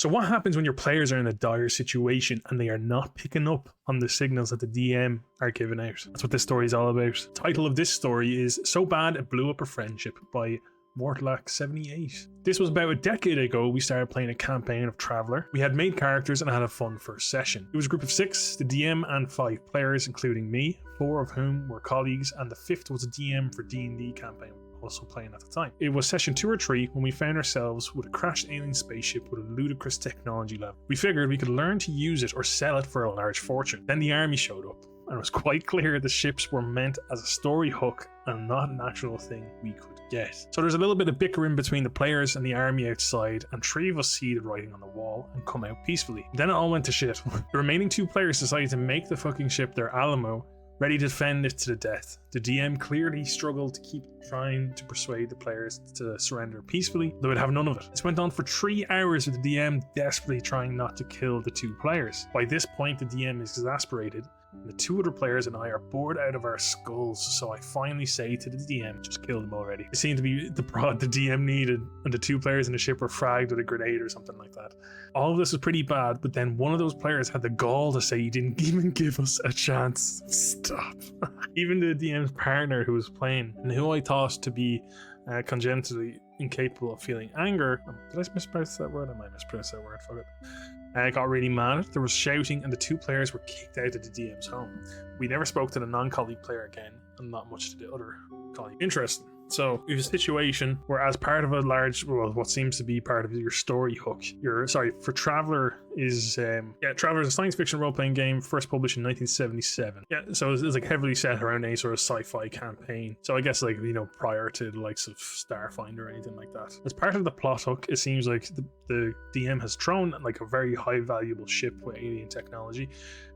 So what happens when your players are in a dire situation and they are not picking up on the signals that the DM are giving out? That's what this story is all about. The title of this story is So Bad It Blew Up a Friendship by Mortlack78. This was about a decade ago. We started playing a campaign of Traveller. We had made characters and had a fun first session. It was a group of 6, the DM and 5 players, including me, 4 of whom were colleagues, and the 5th was a DM for D&D campaign, also playing at the time. It was session 2 or 3 when we found ourselves with a crashed alien spaceship with a ludicrous technology level. We figured we could learn to use it or sell it for a large fortune. Then the army showed up, and it was quite clear the ships were meant as a story hook and not an actual thing we could get. So there's a little bit of bickering between the players and the army outside, and 3 of us see the writing on the wall and come out peacefully. Then it all went to shit. The remaining 2 players decided to make the fucking ship their Alamo, ready to defend it to the death. The DM clearly struggled to keep trying to persuade the players to surrender peacefully, though it'd have none of it. This went on for 3 hours with the DM desperately trying not to kill the 2 players. By this point, the DM is exasperated, and the 2 other players and I are bored out of our skulls, so I finally say to the DM, just kill them already. It seemed to be the prod the DM needed, and the 2 players in the ship were fragged with a grenade or something like that. All of this was pretty bad, but then one of those players had the gall to say he didn't even give us a chance. Stop. Even the DM's partner who was playing, and who I thought to be congenitally incapable of feeling anger. Did I mispronounce that word? I might mispronounce that word. Fuck it. I got really mad. There was shouting, and the 2 players were kicked out of the DM's home. We never spoke to the non-colleague player again, and not much to the other colleague. Interesting. So we have a situation where, as part of a large, well, what seems to be part of your story hook, for Traveller is, Traveller is a science fiction role-playing game, first published in 1977. Yeah, so it's like heavily set around a sort of sci-fi campaign. So I guess, like, you know, prior to the likes of Starfinder or anything like that. As part of the plot hook, it seems like the DM has thrown like a very high valuable ship with alien technology.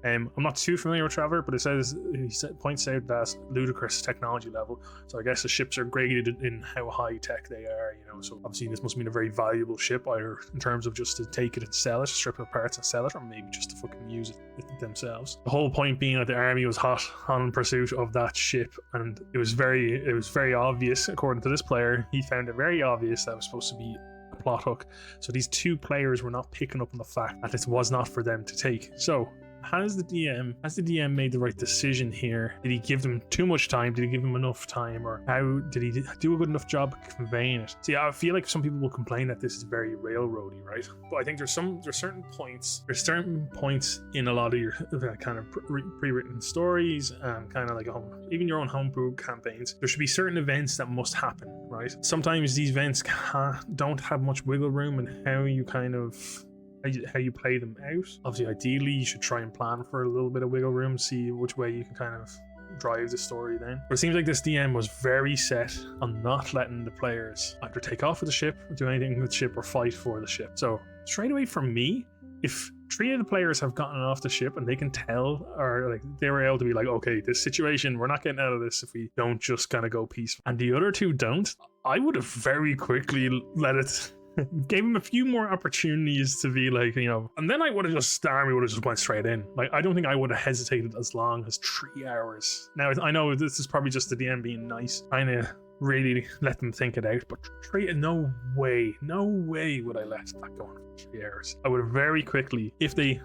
I'm not too familiar with Traveller, but he points out that ludicrous technology level. So I guess the ships are graded in how high tech they are, you know. So obviously this must mean a very valuable ship, either in terms of just to take it and sell it, strip it apart and sell it, or maybe just to fucking use it themselves. The whole point being that the army was hot on pursuit of that ship, and it was very obvious, according to this player. He found it very obvious that it was supposed to be a plot hook. So these 2 players were not picking up on the fact that this was not for them to take. So has the DM made the right decision here? Did he give them too much time? Did he give them enough time? Or how did he do a good enough job conveying it? See, I feel like some people will complain that this is very railroady, right? But I think there's certain points in a lot of your kind of pre-written stories and kind of like even your own homebrew campaigns. There should be certain events that must happen, right? Sometimes these events don't have much wiggle room in how you play them out. Obviously, ideally, you should try and plan for a little bit of wiggle room, see which way you can kind of drive the story then. But it seems like this DM was very set on not letting the players either take off with the ship, or do anything with the ship, or fight for the ship. So straight away for me, if 3 of the players have gotten off the ship and they can tell, or like they were able to be like, okay, this situation, we're not getting out of this if we don't just kind of go peaceful, and the other 2 don't, I would have very quickly gave him a few more opportunities to be like, you know, and then I would have just went straight in. Like, I don't think I would have hesitated as long as 3 hours. Now, I know this is probably just the DM being nice, trying to really let them think it out, but no way would I let that go on for 3 hours. I would have very quickly, if they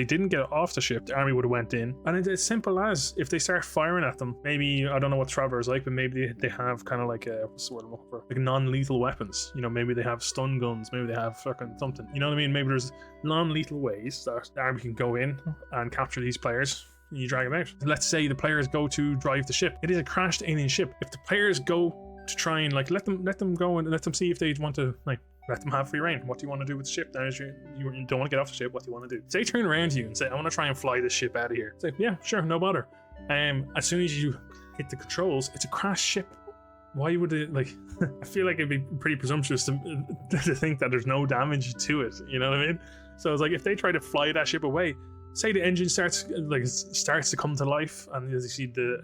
didn't get off the ship, the army would have went in. And it's as simple as, if they start firing at them, maybe, I don't know what Traveller is like, but maybe they have kind of like like non-lethal weapons. You know, maybe they have stun guns, maybe they have fucking something. You know what I mean? Maybe there's non-lethal ways that the army can go in and capture these players. And you drag them out. Let's say the players go to drive the ship. It is a crashed alien ship. If the players go to try and like let them go and let them see if they want to like let them have free reign. What do you want to do with the ship? Now you don't want to get off the ship. What do you want to do? Say turn around to you and say, I want to try and fly this ship out of here. It's like, yeah, sure, no bother. As soon as you hit the controls, it's a crashed ship. Why would it, like, I feel like it'd be pretty presumptuous to think that there's no damage to it, you know what I mean? So it's like, if they try to fly that ship away, say the engine starts to come to life, and you see the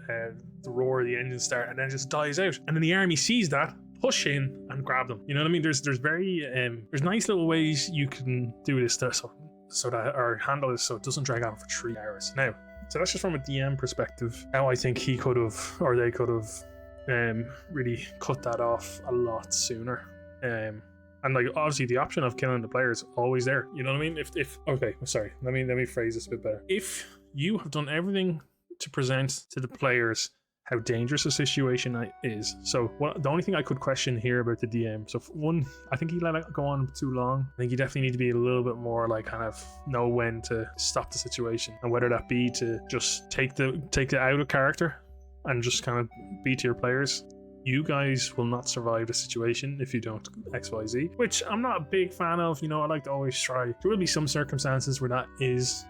roar of the engine start, and then it just dies out, and then the army sees that, push in and grab them. You know what I mean? There's nice little ways you can do this stuff so that, or handle this so it doesn't drag on for 3 hours. Now, so that's just from a DM perspective, how I think he could have, or they could have really cut that off a lot sooner. And like obviously the option of killing the player is always there. You know what I mean? If okay, sorry, let me phrase this a bit better. If you have done everything to present to the players how dangerous the situation is. So the only thing I could question here about the DM, so one, I think he let it go on too long. I think you definitely need to be a little bit more like kind of know when to stop the situation, and whether that be to just take the out of character and just kind of be to your players. You guys will not survive the situation if you don't XYZ, which I'm not a big fan of. You know, I like to always try. There will be some circumstances where that is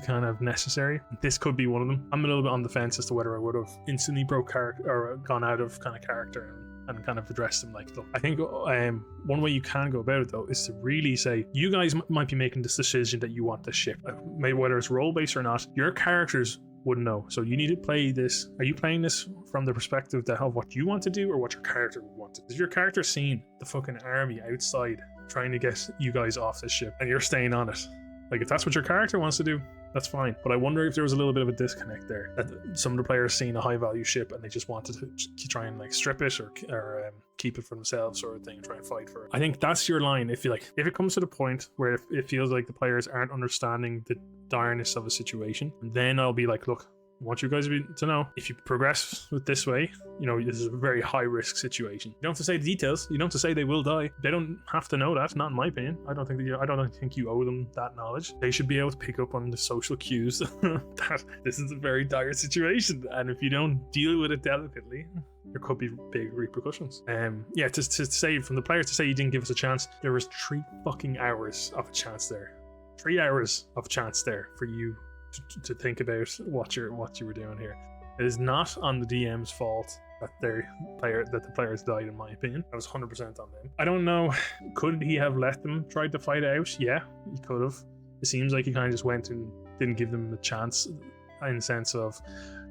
kind of necessary. This could be one of them. I'm a little bit on the fence as to whether I would have instantly broke character or gone out of kind of character and kind of addressed them like, look, I think one way you can go about it though is to really say, you guys might be making this decision that you want this ship, maybe whether it's role based or not, your characters wouldn't know. So you need to play this. Are you playing this from the perspective of what you want to do or what your character would want to do? Is your character seeing the fucking army outside trying to get you guys off this ship and you're staying on it? Like, if that's what your character wants to do, that's fine. But I wonder if there was a little bit of a disconnect there, that some of the players seen a high value ship and they just wanted to try and like strip it or keep it for themselves, sort of thing, and try and fight for it. I think that's your line. If it comes to the point where it feels like the players aren't understanding the direness of a situation, then I'll be like, look, I want you guys to know, if you progress with this way, you know, this is a very high risk situation. You don't have to say the details. You don't have to say they will die. They don't have to know that. Not in my opinion. I don't think you owe them that knowledge. They should be able to pick up on the social cues that this is a very dire situation, and if you don't deal with it delicately, there could be big repercussions. To say from the players to say you didn't give us a chance, there was 3 fucking hours of a chance there. 3 hours of chance there for you to think about what you were doing here. It is not on the DM's fault that the players died, in my opinion. That was 100% on them. I don't know, could he have let them try to fight out? Yeah, he could have. It seems like he kind of just went and didn't give them a chance, in the sense of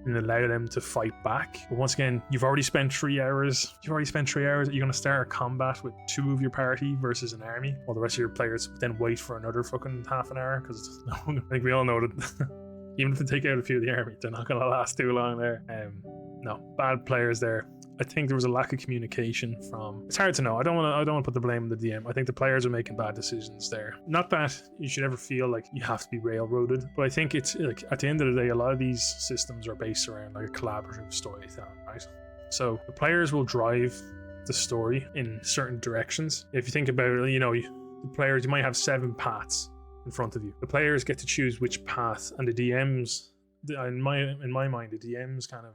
allow them to fight back. But once again, you've already spent 3 hours. You're going to start a combat with 2 of your party versus an army, while the rest of your players then wait for another fucking half an hour, because I think we all know that even if they take out a few of the army, they're not going to last too long there. No, bad players there. I think there was a lack of communication from. It's hard to know. I don't want to put the blame on the DM. I think the players are making bad decisions there. Not that you should ever feel like you have to be railroaded, but I think it's like, at the end of the day, a lot of these systems are based around like a collaborative storytelling, right? So the players will drive the story in certain directions. If you think about it, you know, the players, you might have 7 paths in front of you. The players get to choose which path, and the DMs, in my mind, the DM's kind of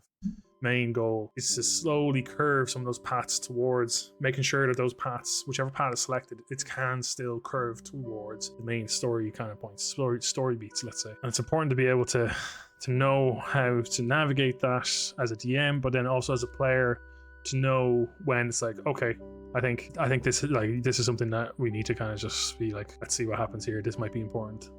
main goal is to slowly curve some of those paths towards making sure that those paths, whichever path is selected, it can still curve towards the main story kind of points, story beats, let's say. And it's important to be able to know how to navigate that as a DM, but then also as a player to know when it's like, okay, I think this is something that we need to kind of just be like, let's see what happens here. This might be important.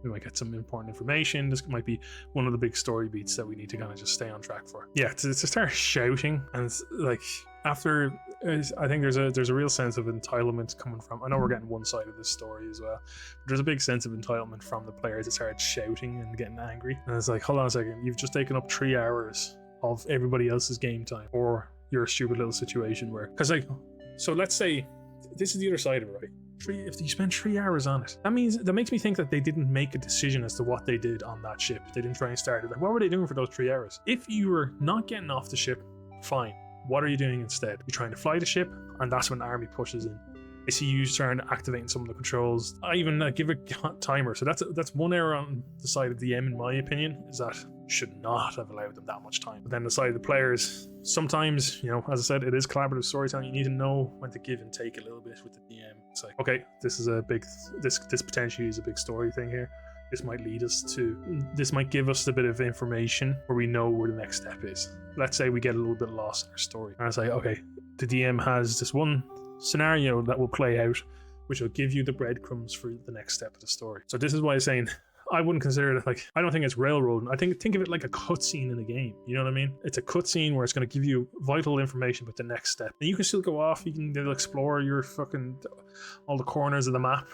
We might get some important information. This might be one of the big story beats that we need to kind of just stay on track for. Yeah, to start shouting, and like after, I think there's a real sense of entitlement coming from. I know we're getting one side of this story as well, but there's a big sense of entitlement from the players that start shouting and getting angry. And it's like, hold on a second, you've just taken up 3 hours of everybody else's game time for your stupid little situation where, because like, so let's say this is the other side of it, right? If you spend 3 hours on it, that makes me think that they didn't make a decision as to what they did on that ship. They didn't try and start it. Like, what were they doing for those 3 hours? If you were not getting off the ship, fine. What are you doing instead? You're trying to fly the ship, and that's when the army pushes in. I see you starting activating some of the controls. I even give a timer. So that's one error on the side of the DM, in my opinion, is that should not have allowed them that much time. But then the side of the players, sometimes, you know, as I said, it is collaborative storytelling. You need to know when to give and take a little bit with the DM. It's like, okay, this potentially is a big story thing here. This might give us a bit of information where we know where the next step is. Let's say we get a little bit lost in our story. And it's like, okay, the DM has this one scenario that will play out, which will give you the breadcrumbs for the next step of the story. So this is why I'm saying I wouldn't consider it like, I don't think it's railroading. I think of it like a cutscene in a game. You know what I mean? It's a cutscene where it's going to give you vital information about the next step. And you can still go off, you can explore your fucking all the corners of the map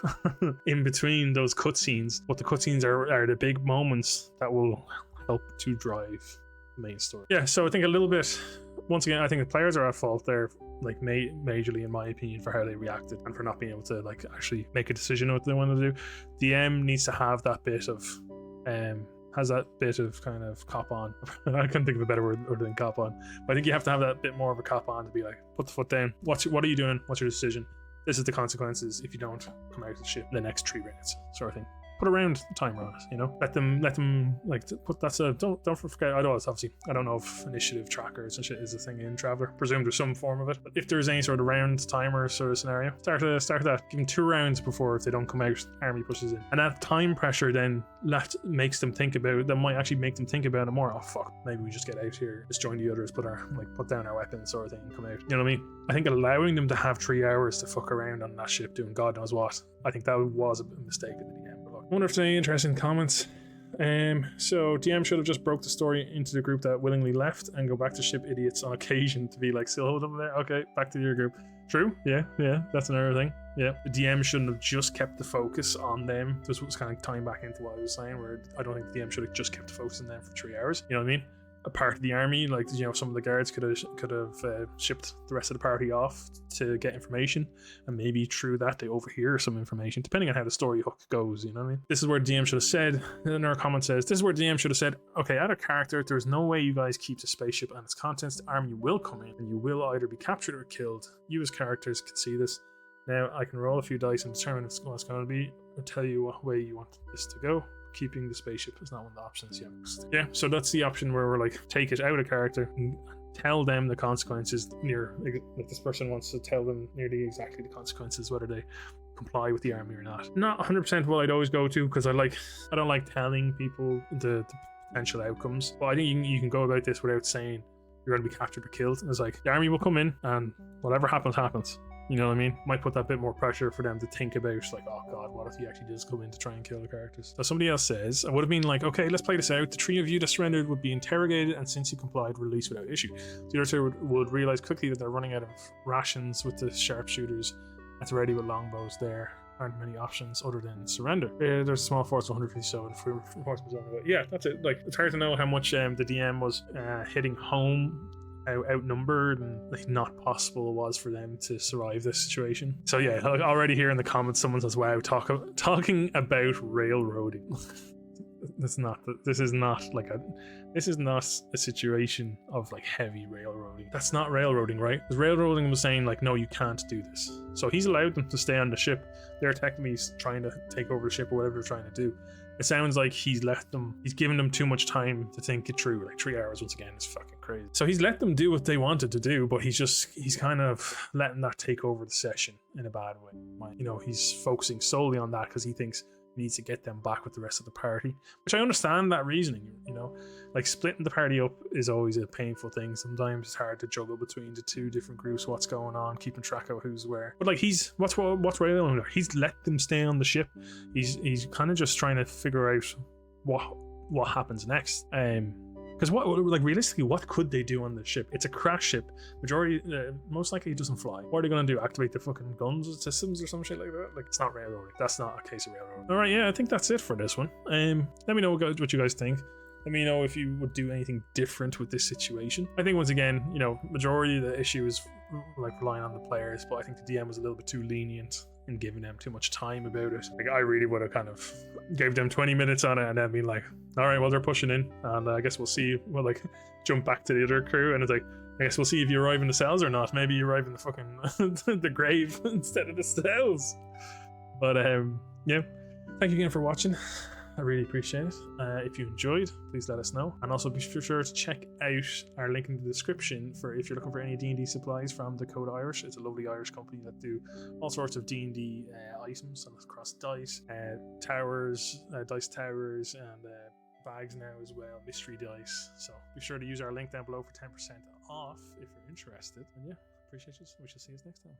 in between those cutscenes. But the cutscenes are the big moments that will help to drive the main story. Yeah, so I think a little bit, once again, I think the players are at fault there, like majorly in my opinion for how they reacted and for not being able to like actually make a decision on what they want to do. DM needs to have that bit of has that bit of kind of cop on. I can't think of a better word other than cop on, but I think you have to have that bit more of a cop on to be like, put the foot down. What are you doing? What's your decision? This is the consequences if you don't come out of the ship in the next 3 minutes, sort of thing. Put around the timer on it, you know. Let them like put that's a don't forget. I know it's obviously I don't know if initiative trackers and shit is a thing in Traveller. Presume there's some form of it. But if there's any sort of round timer sort of scenario, start that. Give them 2 rounds before if they don't come out, army pushes in, and that time pressure then makes them think about it. That might actually make them think about it more. Oh fuck, maybe we just get out here, just join the others, put down our weapons, sort of thing, and come out. You know what I mean? I think allowing them to have 3 hours to fuck around on that ship doing God knows what. I think that was a mistake at the DM. I wonder if there's any interesting comments. So DM should have just broke the story into the group that willingly left and go back to ship idiots on occasion to be like, still hold them there. Okay, back to your group. True. Yeah, that's another thing. Yeah, the DM shouldn't have just kept the focus on them. This was kind of tying back into what I was saying, where I don't think the DM should have just kept the focus on them for 3 hours. You know what I mean? A part of the army, like, you know, some of the guards could have shipped the rest of the party off to get information, and maybe through that they overhear some information, depending on how the story hook goes. You know what I mean? This is where DM should have said. Another comment says, "This is where DM should have said, okay, add a character. There's no way you guys keep the spaceship and its contents. The army will come in, and you will either be captured or killed. You as characters can see this. Now I can roll a few dice and determine what it's going to be, or tell you what way you want this to go. Keeping the spaceship is not one of the options yet." Yeah, so that's the option where we're like, take it out of character and tell them the consequences near, like this person wants to tell them nearly exactly the consequences, whether they comply with the army or not. Not 100% what I'd always go to, because I don't like telling people the potential outcomes, but I think you can go about this without saying you're going to be captured or killed. It's like, the army will come in and whatever happens. You know what I mean? Might put that bit more pressure for them to think about, like, oh god, what if he actually does come in to try and kill the characters? So somebody else says, I would have been like, okay, let's play this out. The 3 of you that surrendered would be interrogated, and since you complied, released without issue. The other 2 would realize quickly that they're running out of rations with the sharpshooters. That's already with longbows. There aren't many options other than surrender. There's a small force of 157 horsemen on the way. Yeah, that's it. Like, it's hard to know how much the DM was hitting home, how outnumbered and like not possible it was for them to survive this situation. So yeah, like already here in the comments someone says, wow, talking about railroading. This is not a situation of like heavy railroading. That's not railroading, right? Because railroading was saying like, no, you can't do this. So he's allowed them to stay on the ship. They're technically trying to take over the ship or whatever they're trying to do. It sounds like he's given them too much time to think it through. Like 3 hours once again is fucking crazy. So he's let them do what they wanted to do, but he's kind of letting that take over the session in a bad way. You know, he's focusing solely on that because he thinks he needs to get them back with the rest of the party, which I understand that reasoning. You know, like splitting the party up is always a painful thing. Sometimes it's hard to juggle between the 2 different groups, what's going on, keeping track of who's where. But like what's Raylan? He's let them stay on the ship. He's kind of just trying to figure out what happens next. Because realistically, what could they do on the ship? It's a crash ship. Most likely it doesn't fly. What are they going to do? Activate the fucking guns systems or some shit like that? Like, it's not railroading. That's not a case of railroading. All right, yeah, I think that's it for this one. Let me know what you guys think. Let me know if you would do anything different with this situation. I think once again, you know, majority of the issue is like relying on the players, but I think the DM was a little bit too lenient in giving them too much time about it. Like, I really would have kind of gave them 20 minutes on it and then been like, all right, well, they're pushing in, and I guess we'll see. We'll like jump back to the other crew, and it's like, I guess we'll see if you arrive in the cells or not. Maybe you arrive in the fucking the grave instead of the cells. But yeah, thank you again for watching. I really appreciate it. If you enjoyed, please let us know, and also be sure to check out our link in the description for if you're looking for any D&D supplies from Dakota Irish. It's a lovely Irish company that do all sorts of D&D items across dice, dice towers, and bags now as well, mystery dice. So be sure to use our link down below for 10% off if you're interested. And yeah, appreciate you. We shall see you next time.